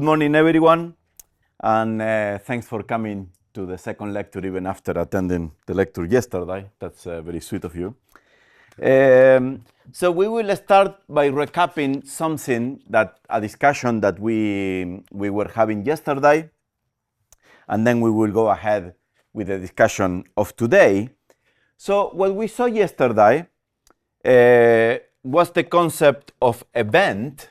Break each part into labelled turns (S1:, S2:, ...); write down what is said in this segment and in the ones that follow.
S1: Good morning, everyone, and thanks for coming to the second lecture even after attending the lecture yesterday. That's very sweet of you. So we will start by recapping a discussion that we were having yesterday, and then we will go ahead with the discussion of today. So what we saw yesterday was the concept of event.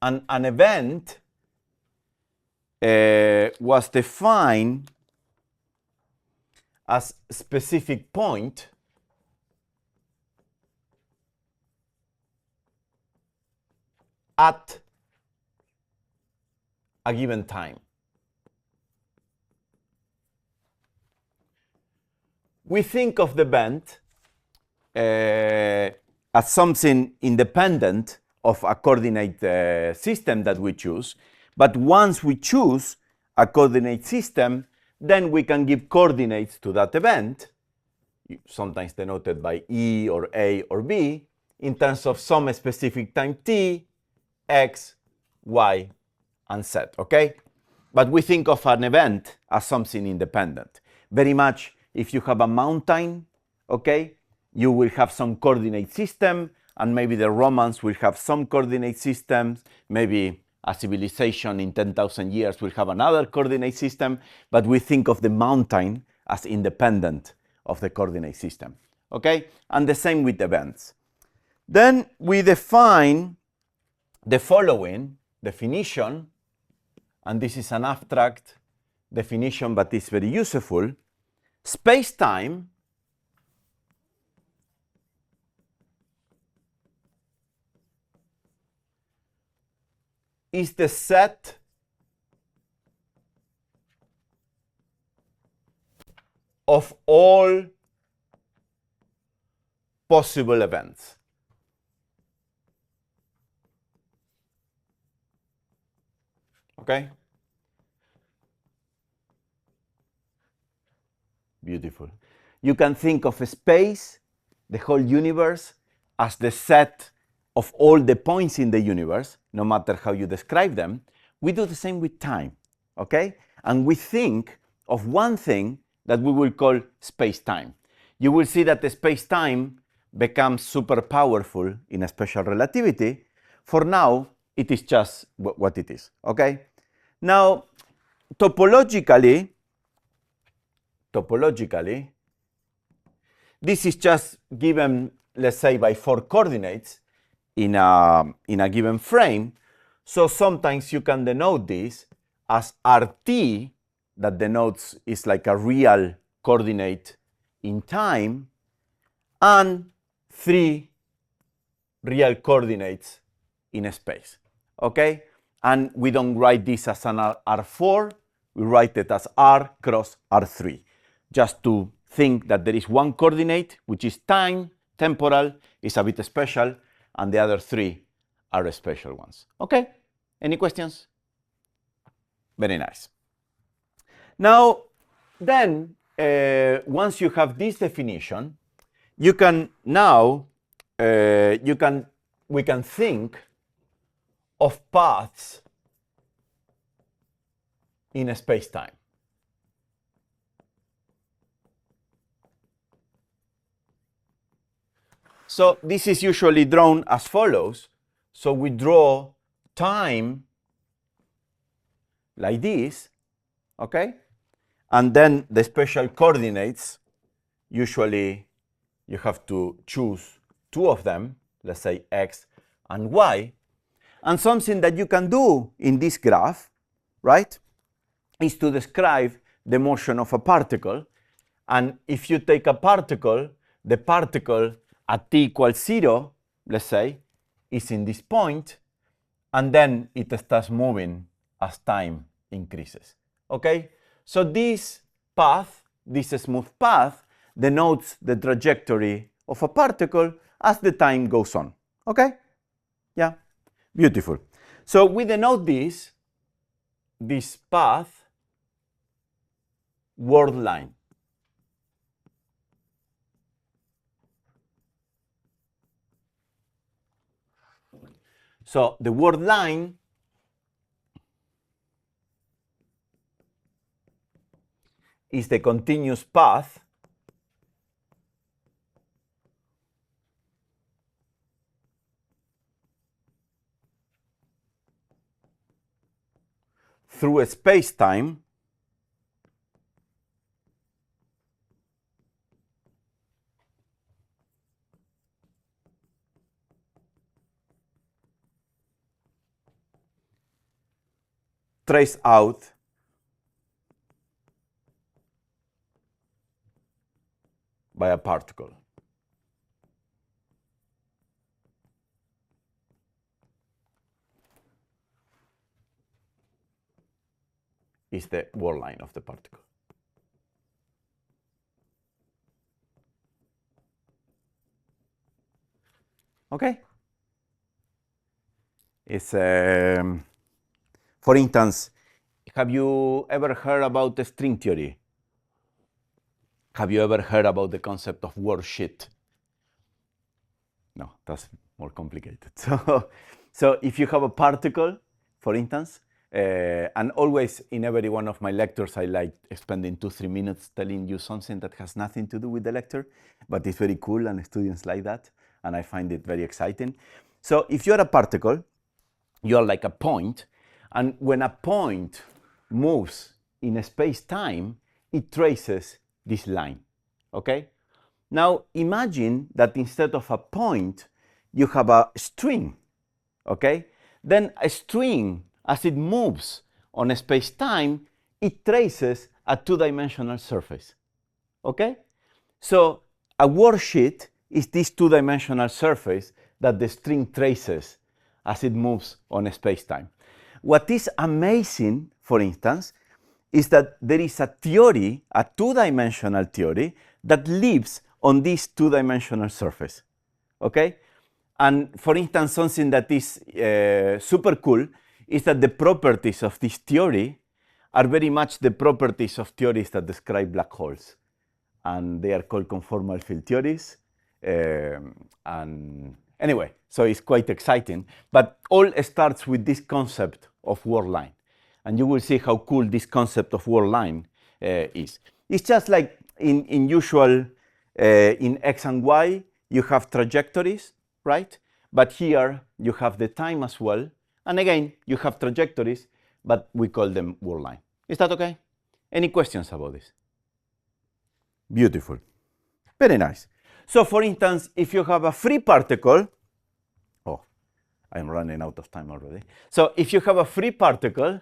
S1: And an event was defined as a specific point at a given time. We think of the event as something independent of a coordinate system that we choose. But once we choose a coordinate system, then we can give coordinates to that event, sometimes denoted by E or A or B, in terms of some specific time t, x, y, and z, okay? But we think of an event as something independent. Very much if you have a mountain, okay, you will have some coordinate system, and maybe the Romans will have some coordinate systems, maybe a civilization in 10,000 years will have another coordinate system, but we think of the mountain as independent of the coordinate system, okay? And the same with events. Then we define the following definition, and this is an abstract definition, but it's very useful. Space-time is the set of all possible events. Okay? Beautiful. You can think of space, the whole universe, as the set of all the points in the universe, no matter how you describe them. We do the same with time, okay? And we think of one thing that we will call space-time. You will see that the space-time becomes super powerful in a special relativity. For now, it is just what it is, okay? Now, topologically, this is just given, let's say, by 4 coordinates in a given frame. So sometimes you can denote this as RT, that denotes is like a real coordinate in time, and 3 real coordinates in space, okay? And we don't write this as an R4, we write it as R cross R3, just to think that there is one coordinate, which is time, temporal, is a bit special, and the other 3 are special ones. Okay? Any questions? Very nice. Now, then, once you have this definition, you can now, we can think of paths in a space-time. So this is usually drawn as follows. So we draw time like this, okay? And then the special coordinates, usually you have to choose 2 of them, let's say x and y. And something that you can do in this graph, right, is to describe the motion of a particle. And if you take a particle, the particle at t equals 0, let's say, is in this point, and then it starts moving as time increases, okay? So this path, this smooth path, denotes the trajectory of a particle as the time goes on, okay? Yeah, beautiful. So we denote this path, word line. So the word line is the continuous path through a space-time traced out by a particle. Is the word line of the particle. Okay? It's, for instance, have you ever heard about the string theory? Have you ever heard about the concept of wordsheet? No, that's more complicated. So if you have a particle, for instance, and always in every one of my lectures, I like spending 2-3 minutes telling you something that has nothing to do with the lecture, but it's very cool and students like that, and I find it very exciting. So if you're a particle, you're like a point, and when a point moves in a space-time, it traces this line, okay? Now imagine that instead of a point, you have a string, okay? Then a string, as it moves on a space-time, it traces a two-dimensional surface, okay? So a wordsheet is this two-dimensional surface that the string traces as it moves on a space-time. What is amazing, for instance, is that there is a theory, a two-dimensional theory, that lives on this two-dimensional surface, okay? And for instance, something that is super cool is that the properties of this theory are very much the properties of theories that describe black holes. And they are called conformal field theories. And anyway, so it's quite exciting. But all starts with this concept of word line. And you will see how cool this concept of word line is. It's just like in usual, in X and Y, you have trajectories, right? But here you have the time as well. And again, you have trajectories, but we call them word line. Is that okay? Any questions about this? Beautiful. Very nice. So for instance, if you have a free particle, oh, I'm running out of time already. So if you have a free particle,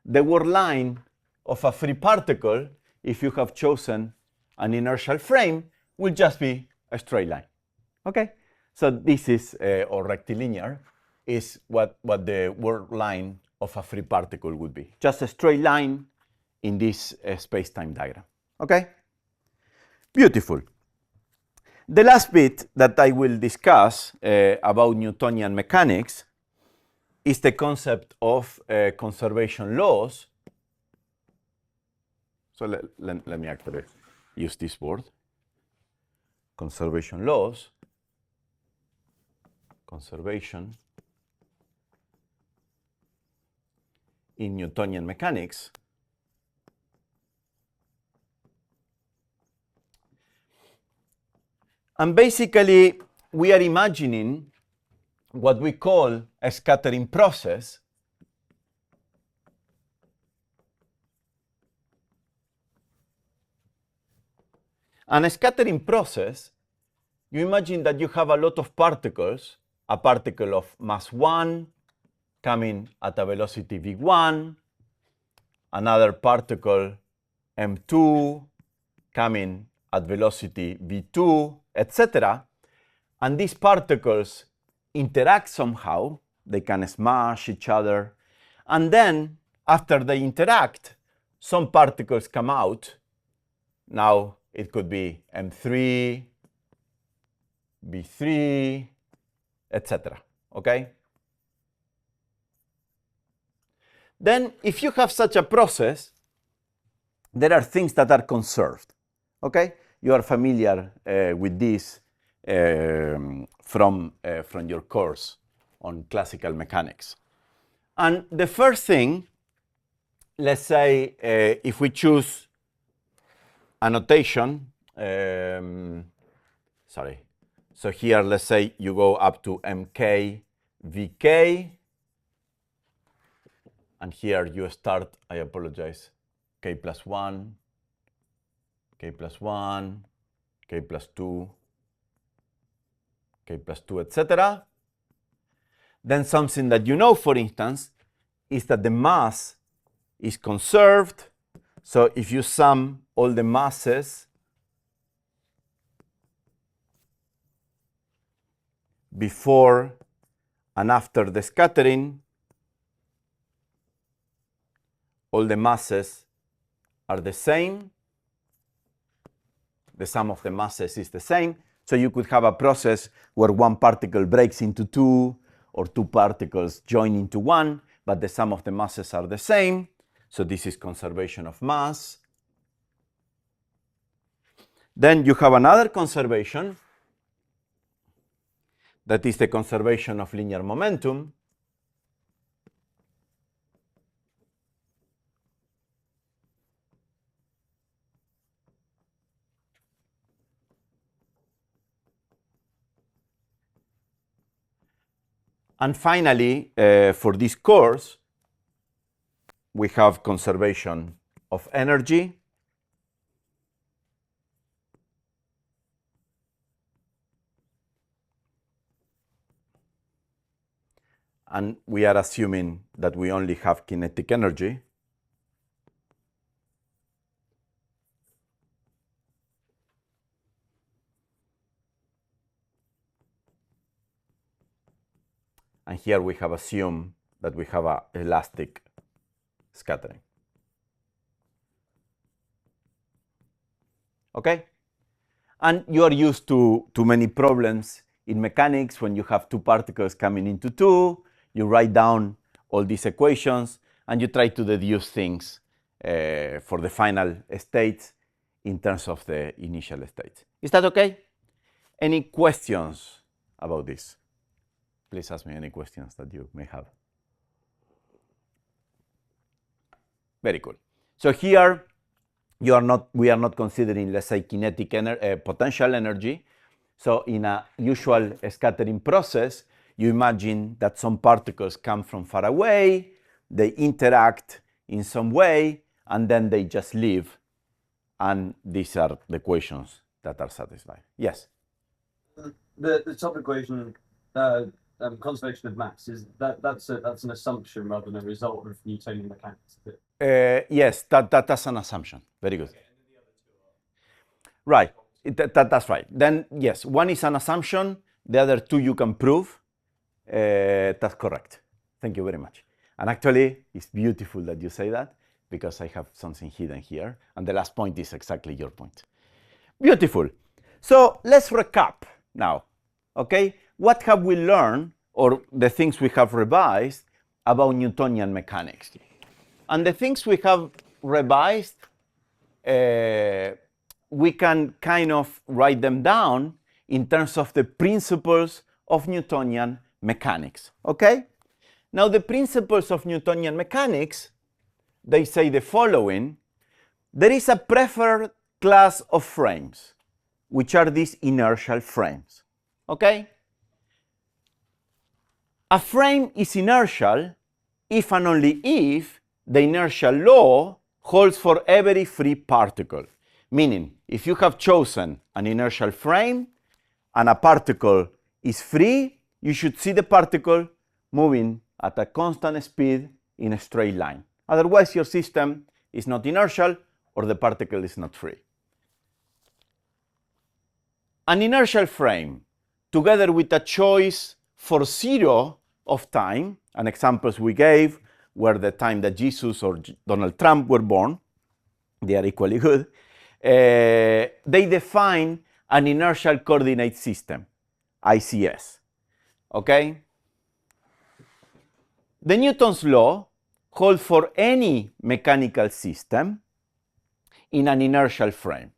S1: the word line of a free particle, if you have chosen an inertial frame, will just be a straight line. Okay? So this is, or rectilinear, is what the word line of a free particle would be. Just a straight line in this space-time diagram. Okay? Beautiful. The last bit that I will discuss about Newtonian mechanics is the concept of conservation laws. So let me actually use this word. Conservation laws. Conservation in Newtonian mechanics. And basically, we are imagining what we call a scattering process. And a scattering process, you imagine that you have a lot of particles, a particle of mass 1 coming at a velocity v1, another particle m2 coming at velocity v2, etc. And these particles interact somehow. They can smash each other. And then, after they interact, some particles come out. Now, it could be m3, v3, etc. Okay? Then, if you have such a process, there are things that are conserved. Okay? You are familiar with this from your course on classical mechanics. And the first thing, let's say if we choose a notation, sorry. So here, let's say you go up to mk, vk, and here you start, I apologize, k plus 1, k plus 1, k plus 2, k plus 2, etc. Then something that you know, for instance, is that the mass is conserved. So if you sum all the masses before and after the scattering, all the masses are the same. The sum of the masses is the same. So you could have a process where one particle breaks into two, or two particles join into one, but the sum of the masses are the same. So this is conservation of mass. Then you have another conservation, that is the conservation of linear momentum. And finally, for this course, we have conservation of energy. And we are assuming that we only have kinetic energy. And here we have assumed that we have an elastic scattering. Okay? And you are used to many problems in mechanics when you have two particles coming into two. You write down all these equations, and you try to deduce things for the final states in terms of the initial states. Is that okay? Any questions about this? Please ask me any questions that you may have. Very cool. So here, we are not considering, let's say, kinetic potential energy. So in a usual scattering process, you imagine that some particles come from far away, they interact in some way, and then they just leave. And these are the equations that are satisfied. Yes?
S2: The top equation, conservation of mass, that's an assumption rather than a result of Newtonian mechanics.
S1: Yes, that's an assumption. Very good. Right, that's right. Then, yes, one is an assumption. The other two you can prove. That's correct. Thank you very much. And actually, it's beautiful that you say that, because I have something hidden here. And the last point is exactly your point. Beautiful. So let's recap now. Okay? What have we learned, or the things we have revised about Newtonian mechanics? And the things we have revised, we can kind of write them down in terms of the principles of Newtonian mechanics. Okay? Now, the principles of Newtonian mechanics, they say the following. There is a preferred class of frames, which are these inertial frames. Okay? A frame is inertial if and only if the inertial law holds for every free particle. Meaning, if you have chosen an inertial frame and a particle is free, you should see the particle moving at a constant speed in a straight line. Otherwise, your system is not inertial or the particle is not free. An inertial frame, together with a choice for zero of time, and examples we gave were the time that Jesus or Donald Trump were born, they are equally good, they define an inertial coordinate system, ICS. Okay? The Newton's law holds for any mechanical system in an inertial frame.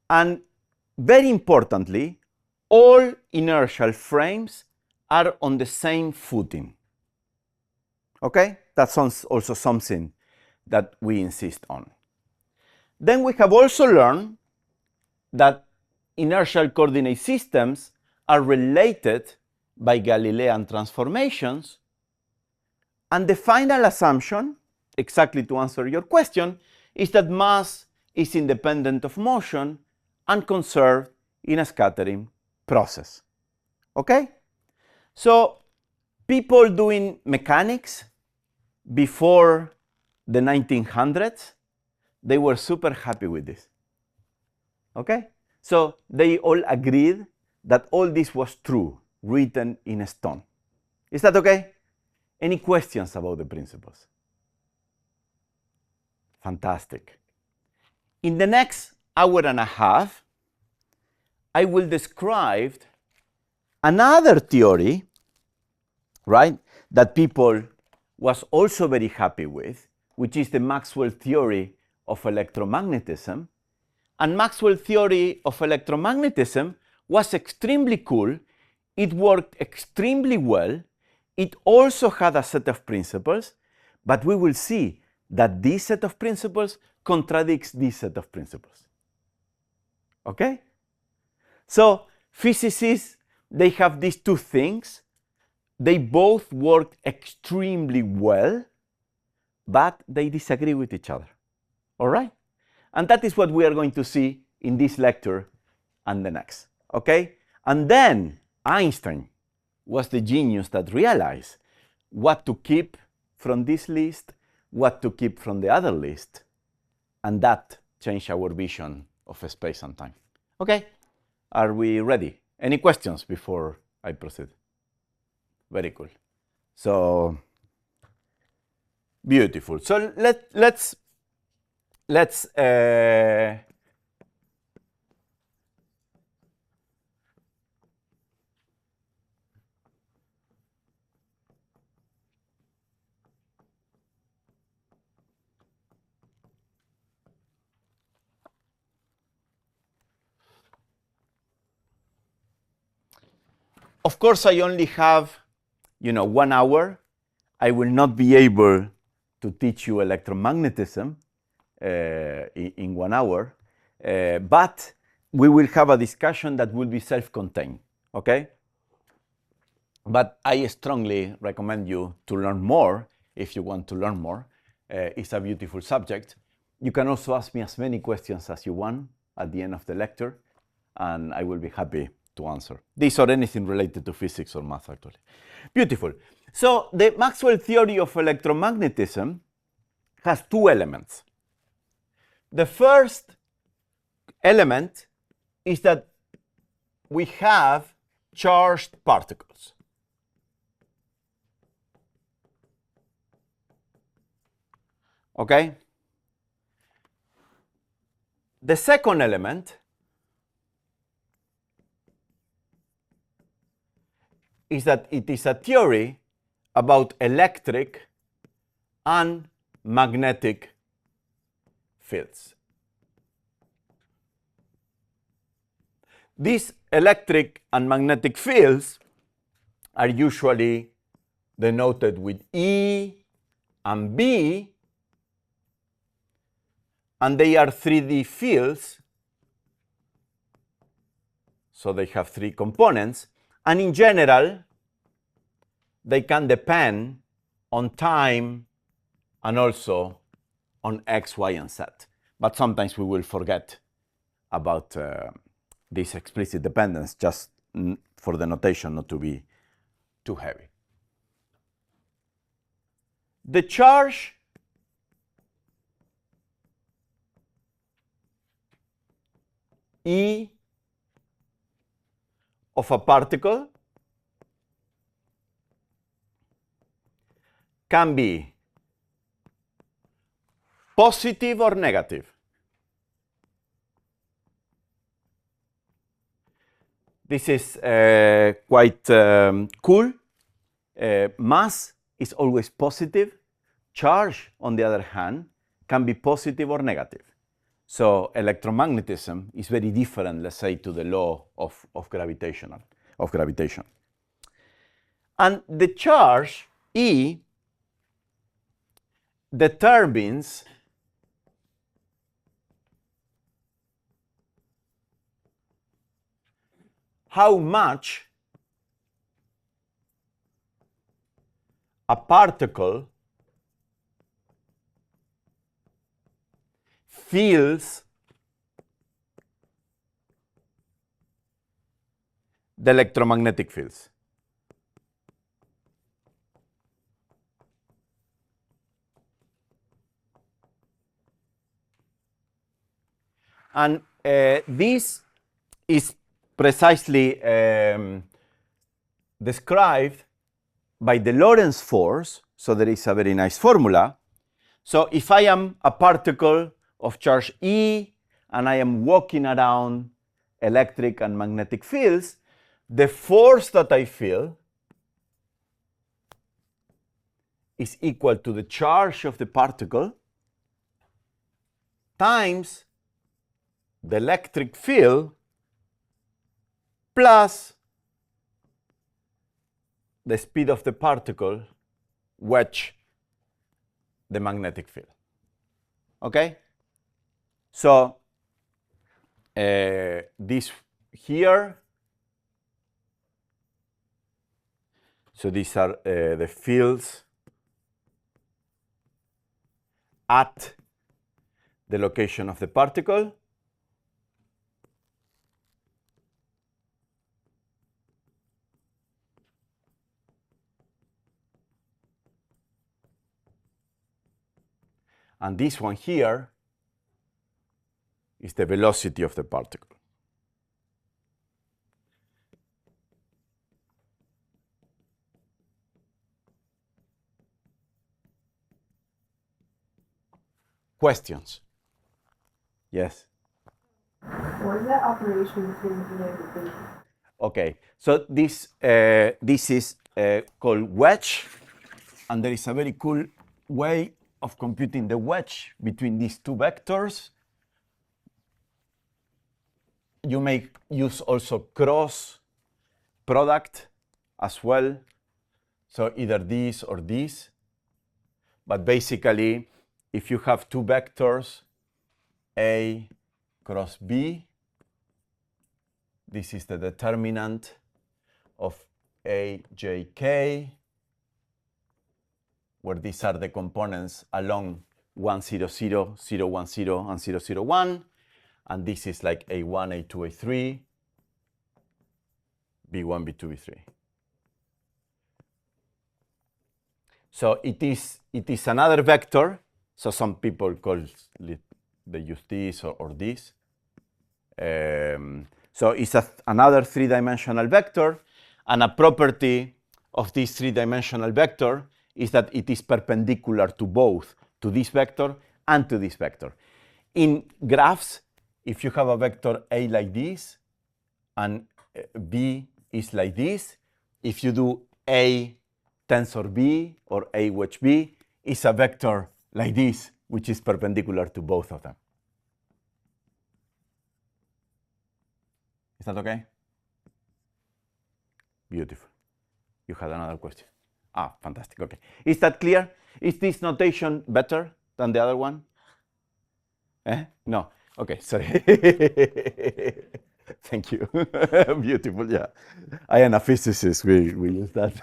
S1: And very importantly, all inertial frames are on the same footing. Okay? That's also something that we insist on. Then we have also learned that inertial coordinate systems are related by Galilean transformations. And the final assumption, exactly to answer your question, is that mass is independent of motion and conserved in a scattering process. Okay? So people doing mechanics before the 1900s, they were super happy with this. Okay? So they all agreed that all this was true, written in stone. Is that okay? Any questions about the principles? Fantastic. In the next hour and a half, I will describe another theory, right, that people was also very happy with, which is the Maxwell theory of electromagnetism. And Maxwell theory of electromagnetism was extremely cool. It worked extremely well. It also had a set of principles, but we will see that this set of principles contradicts this set of principles. Okay? So physicists, they have these two things. They both work extremely well, but they disagree with each other. All right? And that is what we are going to see in this lecture and the next. Okay? And then Einstein was the genius that realized what to keep from this list, what to keep from the other list, and that changed our vision of space and time. Okay? Are we ready? Any questions before I proceed? Very cool. So beautiful. So let's of course, I only have, 1 hour. I will not be able to teach you electromagnetism in 1 hour, but we will have a discussion that will be self-contained, okay? But I strongly recommend you to learn more if you want to learn more. It's a beautiful subject. You can also ask me as many questions as you want at the end of the lecture, and I will be happy to answer. This or anything related to physics or math, actually. Beautiful. So the Maxwell theory of electromagnetism has two elements. The first element is that we have charged particles. Okay? The second element is that it is a theory about electric and magnetic fields. These electric and magnetic fields are usually denoted with E and B, and they are 3D fields, so they have 3 components. And in general, they can depend on time and also on X, Y, and Z. But sometimes we will forget about this explicit dependence, just for the notation not to be too heavy. The charge E of a particle can be positive or negative. This is quite cool. Mass is always positive. Charge, on the other hand, can be positive or negative. So electromagnetism is very different, let's say, to the law of gravitation. And the charge E determines how much a particle feels the electromagnetic fields. And this is precisely described by the Lorentz force. So there is a very nice formula. So if I am a particle of charge E and I am walking around electric and magnetic fields, the force that I feel is equal to the charge of the particle times the electric field plus the speed of the particle, which the magnetic field. Okay? So this here, so these are the fields at the location of the particle. And this one here is the velocity of the particle. Questions? Yes?
S3: What is that operation between the equation?
S1: Okay, so this is called wedge, and there is a very cool way of computing the wedge between these two vectors. You may use also cross product as well, so either this or this. But basically, if you have two vectors, A cross B, this is the determinant of AJK, where these are the components along 1, 0, 0, 0, 1, 0, and 0, 0, 1. And this is like A1, A2, A3, B1, B2, B3. So it is another vector. So some people they use this or this. So it's another three-dimensional vector. And a property of this three-dimensional vector is that it is perpendicular to both, to this vector and to this vector. In graphs, if you have a vector A like this and B is like this, if you do A tensor B or A wedge B, it's a vector like this, which is perpendicular to both of them. Is that okay? Beautiful. You had another question. Ah, fantastic. Okay. Is that clear? Is this notation better than the other one? No. Okay, sorry. Thank you. Beautiful, yeah. I am a physicist. We use that.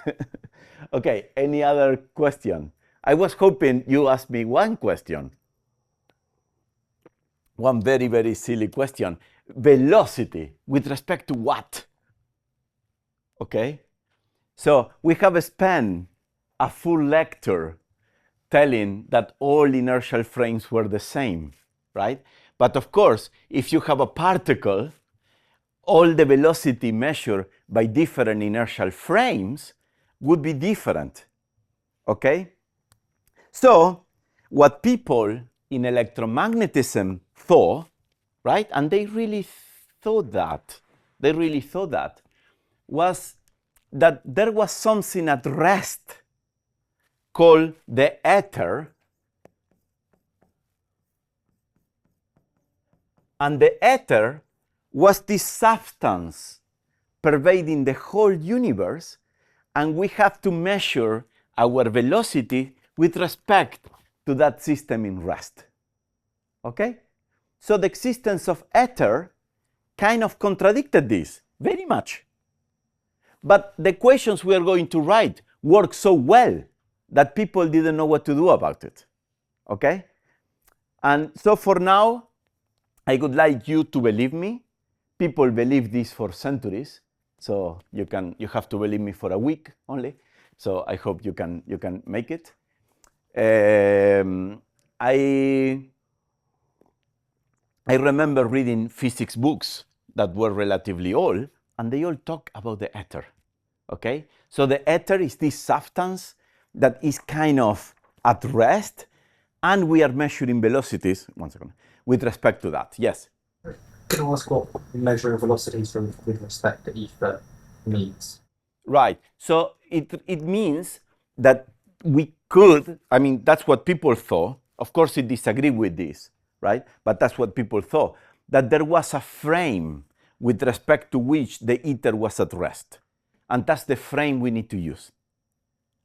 S1: Okay, any other question? I was hoping you asked me one question. One very, very silly question. Velocity with respect to what? Okay? So we have spent a full lecture telling that all inertial frames were the same, right? But of course, if you have a particle, all the velocity measured by different inertial frames would be different, okay? So what people in electromagnetism thought, right, and they really thought that, was that there was something at rest called the ether, and the ether was this substance pervading the whole universe, and we have to measure our velocity with respect to that system in rest. Okay? So the existence of ether kind of contradicted this very much. But the equations we are going to write work so well that people didn't know what to do about it. Okay? And so for now, I would like you to believe me. People believe this for centuries, so you have to believe me for a week only. So I hope you can make it. I remember reading physics books that were relatively old, and they all talk about the ether. Okay, so the ether is this substance that is kind of at rest, and we are measuring velocities. 1 second. With respect to that, yes.
S4: Can I ask what measuring velocities with respect to ether means?
S1: Right. So it means that we could, I mean, that's what people thought. Of course, it disagreed with this, right? But that's what people thought, that there was a frame with respect to which the ether was at rest. And that's the frame we need to use.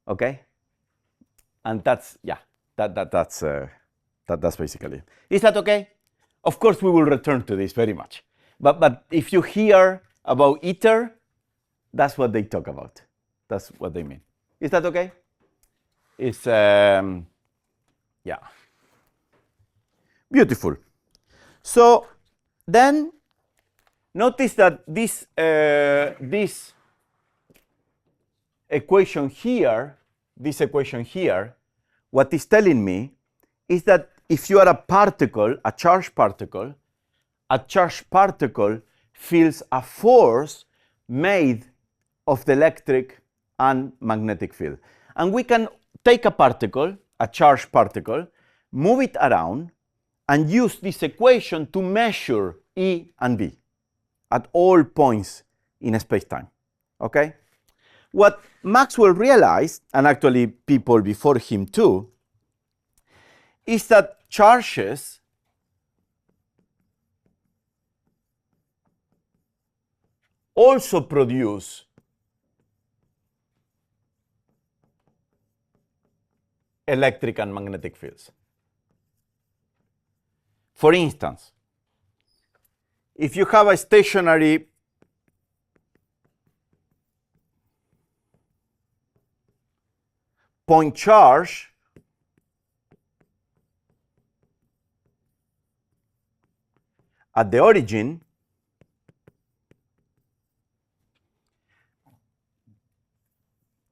S1: Okay? And that's, yeah, that's basically it. Is that okay? Of course, we will return to this very much. But if you hear about ether, that's what they talk about. That's what they mean. Is that okay? It's, yeah. Beautiful. So then notice that this equation here, what it's telling me is that if you are a particle, a charged particle feels a force made of the electric and magnetic field. And we can take a particle, a charged particle, move it around, and use this equation to measure E and B at all points in space-time. Okay? What Maxwell realized, and actually people before him too, is that charges also produce electric and magnetic fields. For instance, if you have a stationary point charge at the origin,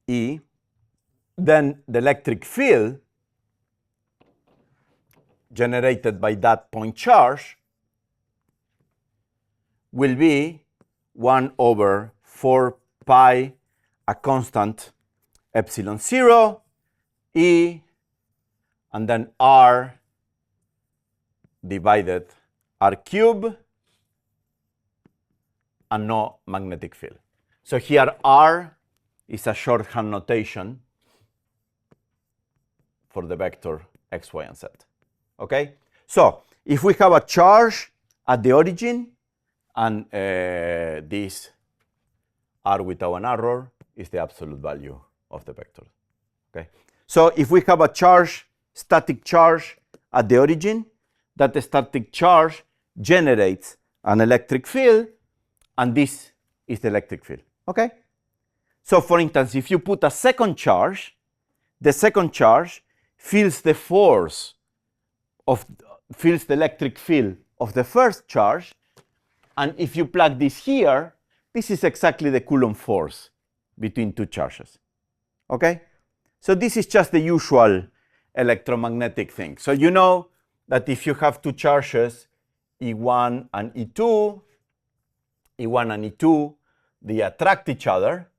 S1: E, then the electric field generated by that point charge will be 1 over 4 pi, a constant epsilon 0, E, and then R divided R cubed, and no magnetic field. So here R is a shorthand notation for the vector x, y, and z. Okay? So if we have a charge at the origin, and this R without an error is the absolute value of the vector. Okay? So if we have a charge, static charge at the origin, that the static charge generates an electric field, and this is the electric field. Okay? So for instance, if you put a second charge, the second charge feels the force feels the electric field of the first charge, and if you plug this here, this is exactly the Coulomb force between two charges. Okay? So this is just the usual electromagnetic thing. So you know that if you have two charges, E1 and E2, they attract each other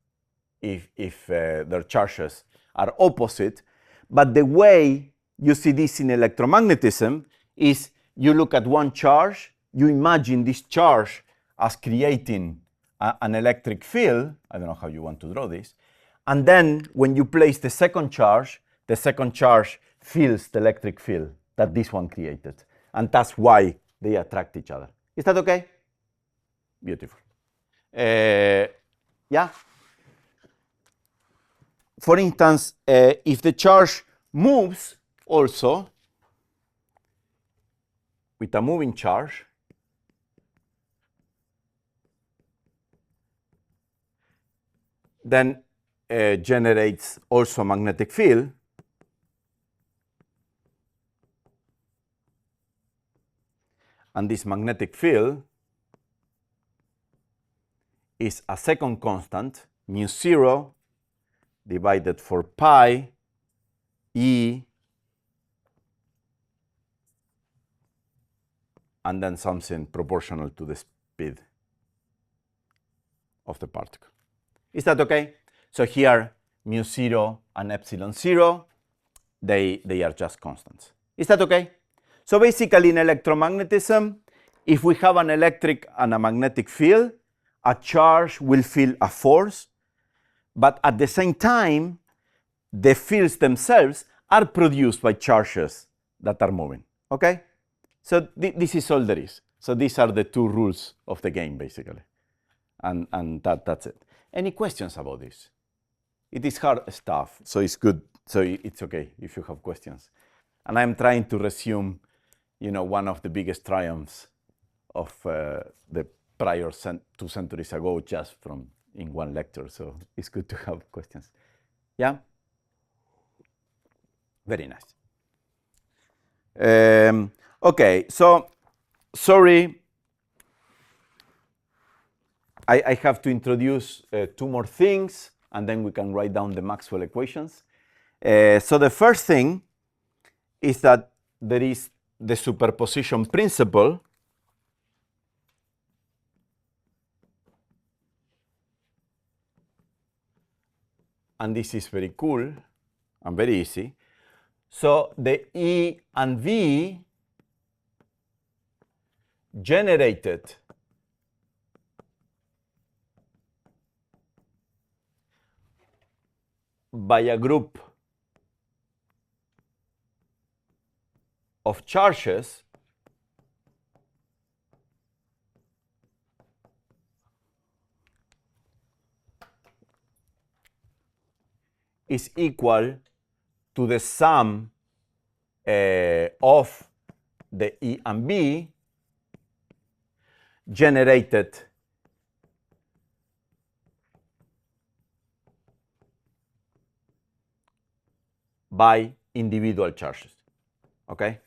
S1: if their charges are opposite. But the way you see this in electromagnetism is you look at one charge, you imagine this charge as creating an electric field. I don't know how you want to draw this. And then when you place the second charge feels the electric field that this one created. And that's why they attract each other. Is that okay? Beautiful. Yeah? for instance, if the charge moves also with a moving charge, then generates also a magnetic field. And this magnetic field is a second constant, mu0 divided 4 pi E, and then something proportional to the speed of the particle. Is that okay? So here, mu0 and epsilon 0, they are just constants. Is that okay? So basically in electromagnetism, if we have an electric and a magnetic field, a charge will feel a force, but at the same time, the fields themselves are produced by charges that are moving, okay? So this is all there is. So these are the two rules of the game, basically. And that's it. Any questions about this? It is hard stuff, so it's good. So it's okay if you have questions. And I'm trying to resume, one of the biggest triumphs of the prior 2 centuries ago, just in one lecture. So it's good to have questions. Yeah? Very nice. Okay, so sorry. I have to introduce 2 more things, and then we can write down the Maxwell equations. So the first thing is that there is the superposition principle. And this is very cool and very easy. So the E and V generated by a group of charges is equal to the sum of the E and B generated by individual charges, okay?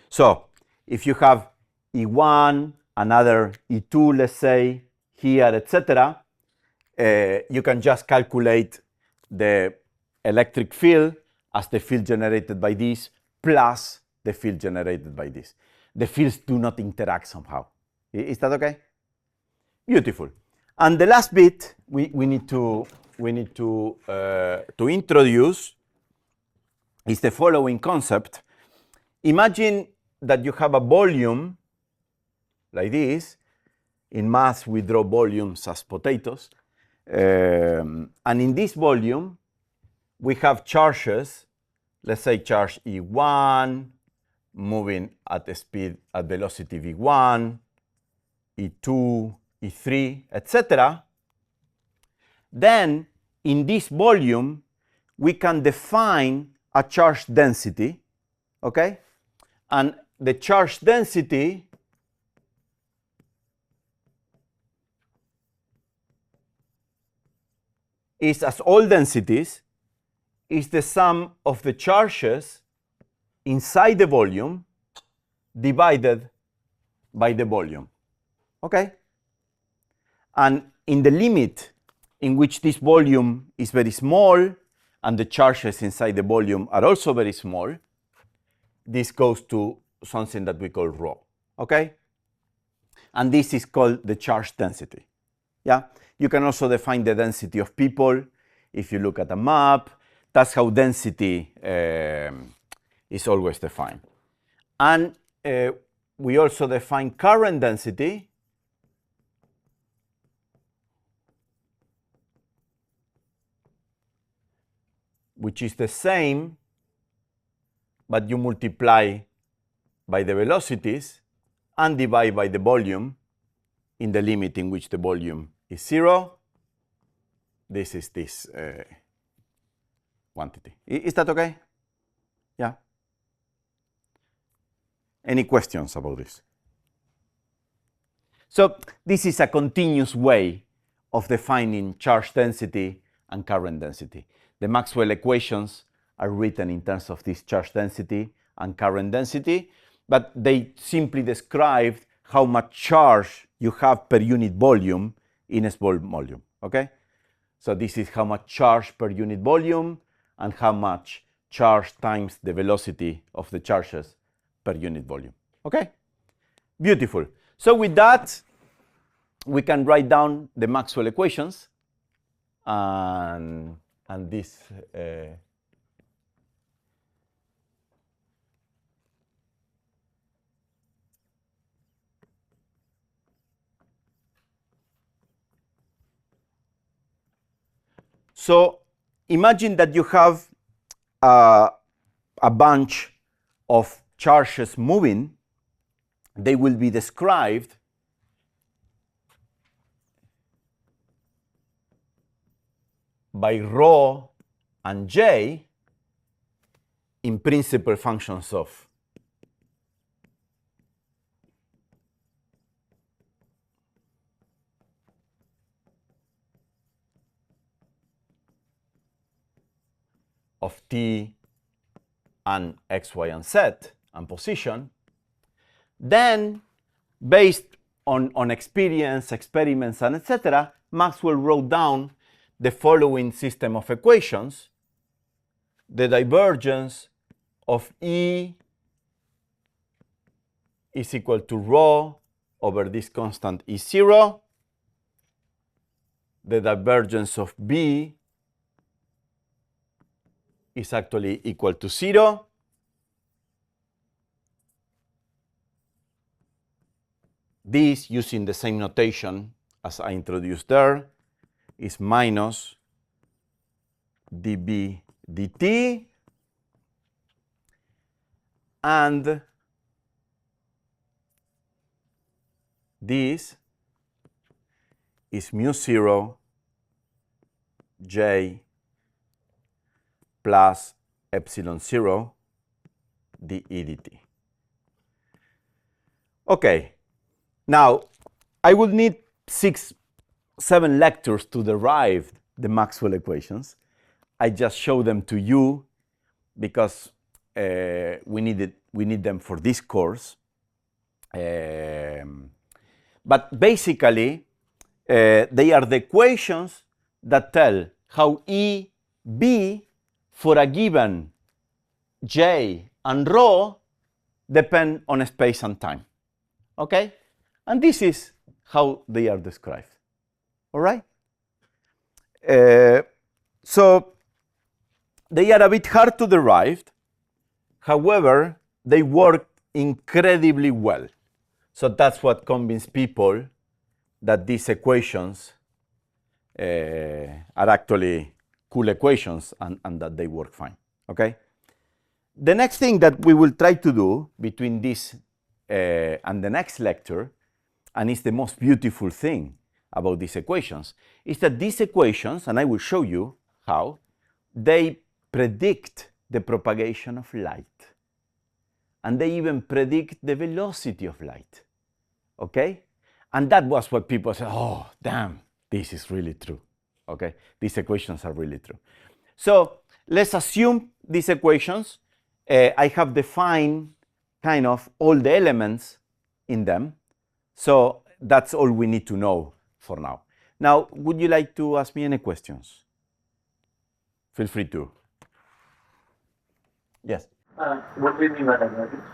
S1: So if you have E1, another E2, let's say, here, etc., you can just calculate the electric field as the field generated by this plus the field generated by this. The fields do not interact somehow. Is that okay? Beautiful. And the last bit we need to introduce is the following concept. Imagine that you have a volume like this. In math, we draw volumes as potatoes. And in this volume, we have charges. Let's say charge E1 moving at the speed, at velocity V1, E2, E3, etc. Then, in this volume, we can define a charge density, okay? And the charge density is, as all densities, is the sum of the charges inside the volume divided by the volume, okay? And in the limit in which this volume is very small and the charges inside the volume are also very small, this goes to something that we call rho, okay? And this is called the charge density, yeah? You can also define the density of people if you look at a map. That's how density is always defined. And we also define current density which is the same, but you multiply by the velocities and divide by the volume in the limit in which the volume is 0. This is this quantity. Is that okay? Yeah? Any questions about this? So this is a continuous way of defining charge density and current density. The Maxwell equations are written in terms of this charge density and current density, but they simply describe how much charge you have per unit volume in a small volume, okay? So this is how much charge per unit volume and how much charge times the velocity of the charges per unit volume, okay? Beautiful. So with that, we can write down the Maxwell equations and this so imagine that you have a bunch of charges moving. They will be described by rho and j in principal functions of t and x, y, and z and position. Then, based on experience, experiments, and etc., Maxwell wrote down the following system of equations. The divergence of E is equal to rho over this constant E0. The divergence of B is actually equal to 0. This, using the same notation as I introduced there, is minus dB dt, and this is mu 0 j plus epsilon 0 dE dt. Okay, now I will need 6-7 lectures to derive the Maxwell equations. I just show them to you because we need them for this course. But basically, they are the equations that tell how E, B for a given J and rho depend on space and time. Okay? And this is how they are described. All right? So they are a bit hard to derive. However, they work incredibly well. So that's what convinced people that these equations are actually cool equations and that they work fine. Okay? The next thing that we will try to do between this and the next lecture, and it's the most beautiful thing about these equations, is that these equations, and I will show you how, they predict the propagation of light. And they even predict the velocity of light. Okay? And that was what people said, oh, damn, this is really true. Okay? These equations are really true. So let's assume these equations. I have defined kind of all the elements in them. So that's all we need to know for now. Now, would you like to ask me any questions? Feel free to. Yes?
S4: What do you mean by divergence?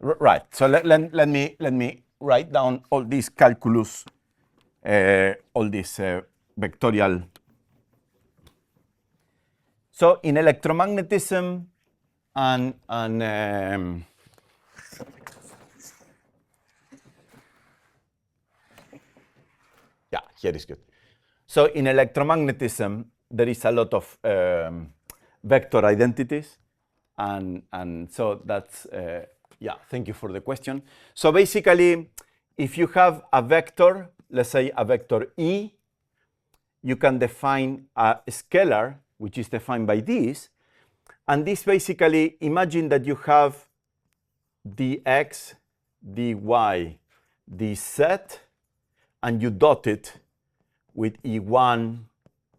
S1: Right. So let me write down all this calculus, all this vectorial. So in electromagnetism and yeah, here is good. So in electromagnetism, there is a lot of vector identities, and so that's Yeah, thank you for the question. So basically, if you have a vector, let's say a vector E, you can define a scalar, which is defined by this. And this basically, imagine that you have dx, dy, dz, and you dot it with E1,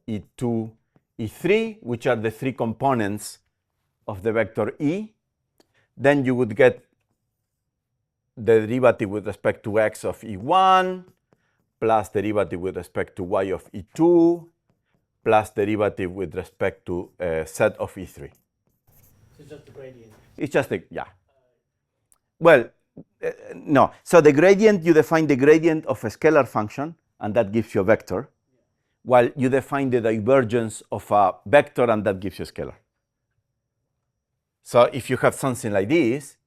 S1: E2, E3, which are the three components of the vector E. Then you would get the derivative with respect to x of E1, plus derivative with respect to y of E2, plus derivative with respect to z of E3.
S5: So it's just the gradient?
S1: It's just a, yeah. Well, no. So the gradient, you define the gradient of a scalar function, and that gives you a vector, while you define the divergence of a vector, and that gives you a scalar. So if you have something like this,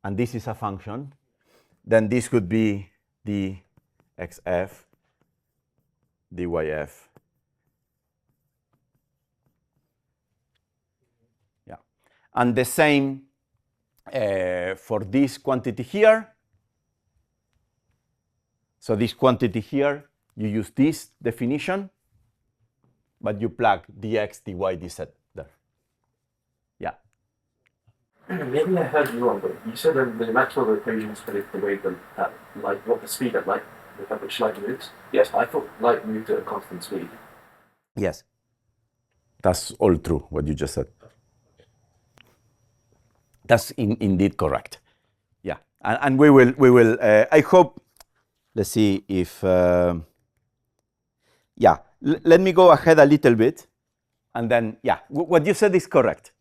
S1: and this is a function, then this could be dxf, dyf. Yeah. And the same for this quantity here. So this quantity here, you use this definition, but you plug dx, dy, dz there. Yeah.
S6: Maybe I heard you wrong, but you said that the Maxwell equations predict the way the light, what the speed of light, with which light moves. Yes, I thought light moved at a constant speed.
S1: Yes. That's all true, what you just said. That's indeed correct. Yeah, and we will. I hope. Let's see if. Yeah, let me go ahead a little bit, and then yeah, what you said is correct.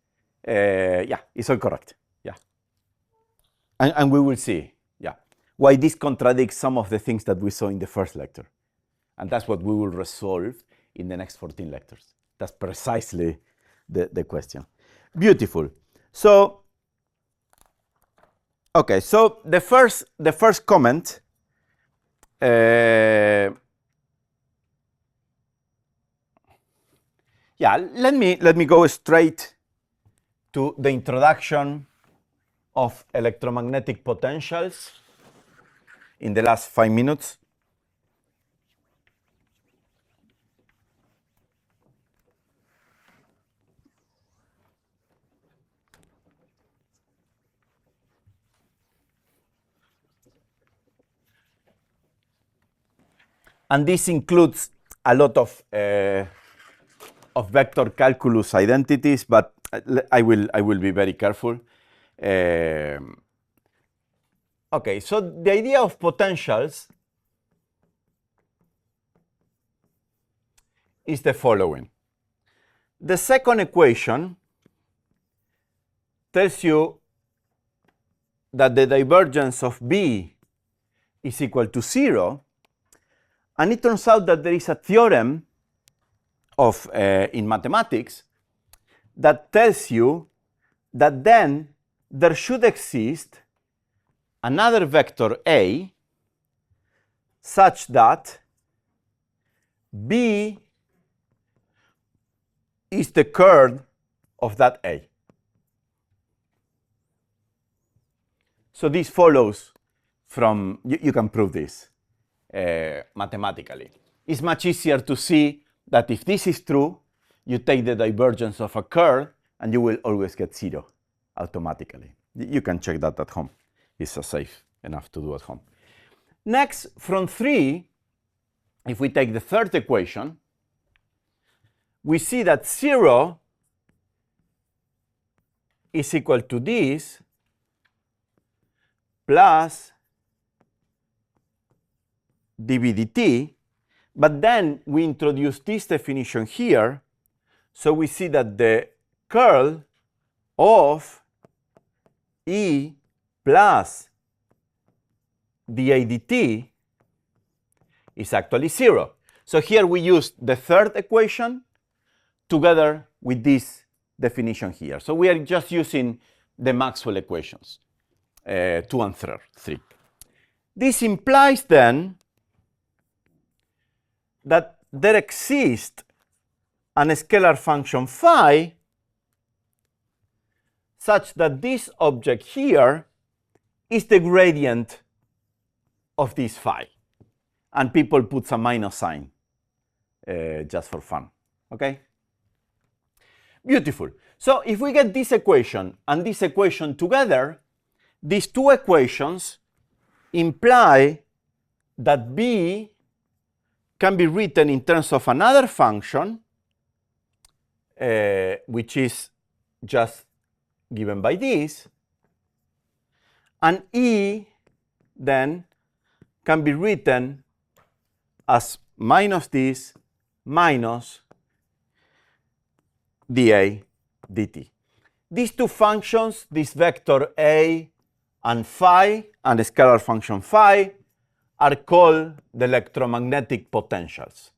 S1: Yeah, it's all correct. Yeah, and we will see. Yeah, why this contradicts some of the things that we saw in the first lecture, and that's what we will resolve in the next 14 lectures. That's precisely the question. Beautiful. So. Okay, so the first comment. Yeah, let me go straight to the introduction of electromagnetic potentials in the last 5 minutes. And this includes a lot of vector calculus identities, but I will be very careful. Okay, so the idea of potentials is the following. The second equation tells you that the divergence of B is equal to 0. And it turns out that there is a theorem of, in mathematics that tells you that then there should exist another vector A such that B is the curl of that A. So this follows from, you can prove this. Mathematically. It's much easier to see that if this is true, you take the divergence of a curl and you will always get 0 automatically. You can check that at home. It's safe enough to do at home. Next, from 3, if we take the third equation, we see that 0 is equal to this plus dv dt, but then we introduce this definition here, so we see that the curl of E plus di dt is actually 0. So here we use the third equation together with this definition here. So we are just using the Maxwell equations, 2 and 3. This implies then that there exists an scalar function phi such that this object here is the gradient of this phi. And people put some minus sign just for fun. Okay? Beautiful. So if we get this equation and this equation together, these two equations imply that B can be written in terms of another function, which is just given by this, and E then can be written as minus this minus dA dt. These two functions, this vector A and phi and the scalar function phi, are called the electromagnetic potentials.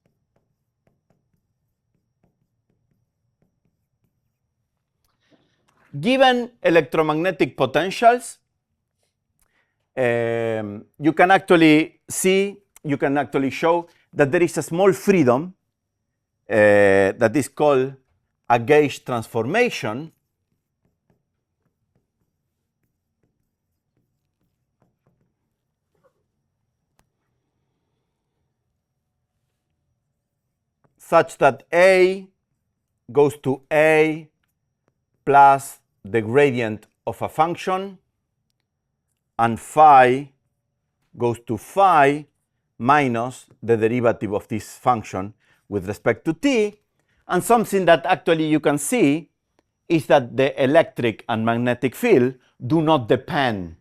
S1: Given electromagnetic potentials, you can actually show that there is a small freedom that is called a gauge transformation, such that A goes to A plus the gradient of a function, and phi goes to phi minus the derivative of this function with respect to t. And something that actually you can see is that the electric and magnetic field do not depend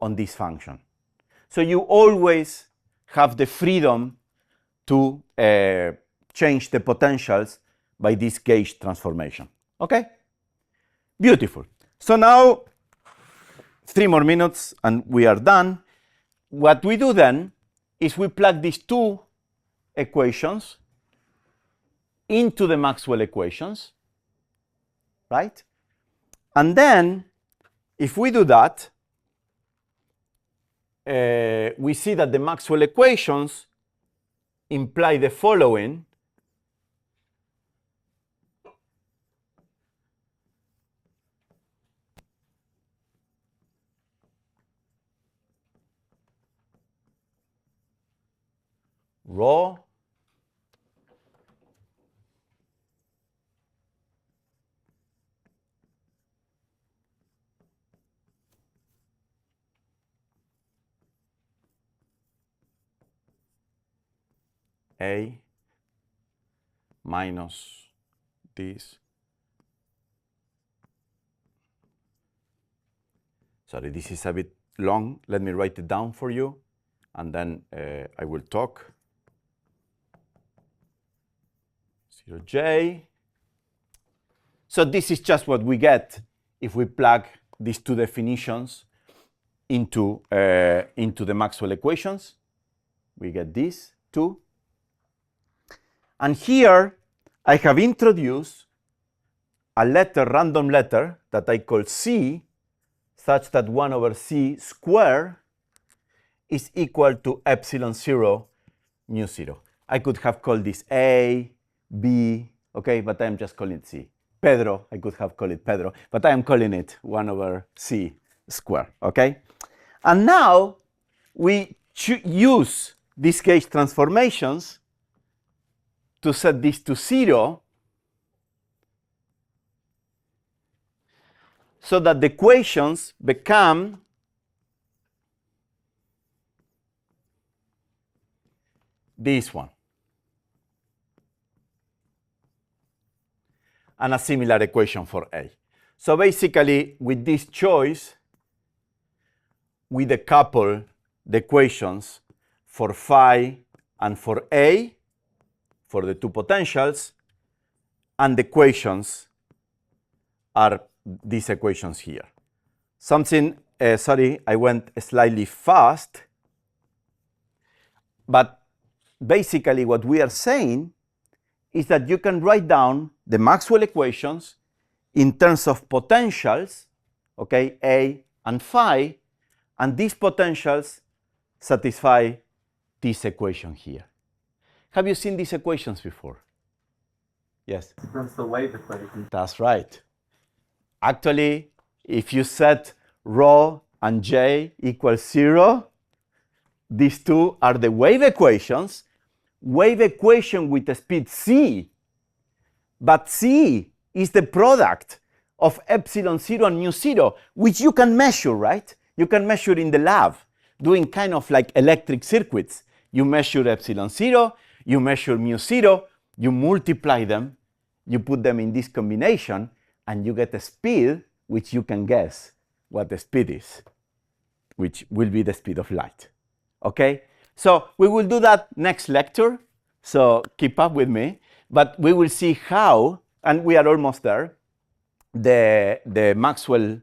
S1: on this function. So you always have the freedom to change the potentials by this gauge transformation. Okay? Beautiful. So now 3 more minutes and we are done. What we do then is we plug these two equations into the Maxwell equations, right? And then if we do that, we see that the Maxwell equations imply the following. Rho A minus this. Sorry, this is a bit long. Let me write it down for you, and then I will talk. 0J. So this is just what we get if we plug these two definitions into the Maxwell equations. We get this too. And here I have introduced a random letter that I call C, such that 1 over C squared is equal to epsilon 0 mu 0. I could have called this A, B, okay, but I'm just calling it C. Pedro, I could have called it Pedro, but I am calling it 1 over C squared, okay? And now we use these gauge transformations to set this to 0 so that the equations become this one. And a similar equation for A. So basically, with this choice, we decouple the equations for phi and for A, for the two potentials, and the equations are these equations here. Something, sorry, I went slightly fast, but basically what we are saying is that you can write down the Maxwell equations in terms of potentials, okay, A and phi, and these potentials satisfy this equation here. Have you seen these equations before? Yes?
S2: That's the wave equation.
S1: That's right. Actually, if you set rho and j equals 0. These two are the wave equations. Wave equation with the speed c. But c is the product of epsilon 0 and mu 0, which you can measure, right? You can measure in the lab, doing kind of like electric circuits. You measure epsilon 0, you measure mu 0, you multiply them, you put them in this combination, and you get a speed which you can guess what the speed is, which will be the speed of light. Okay? So we will do that next lecture, so keep up with me. But we will see how, and we are almost there, the Maxwell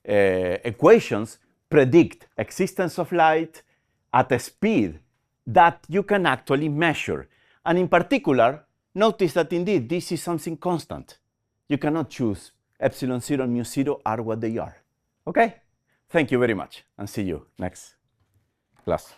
S1: equations predict existence of light at a speed that you can actually measure. And in particular, notice that indeed this is something constant. You cannot choose epsilon 0 and mu 0 are what they are. Okay? Thank you very much, and see you next class.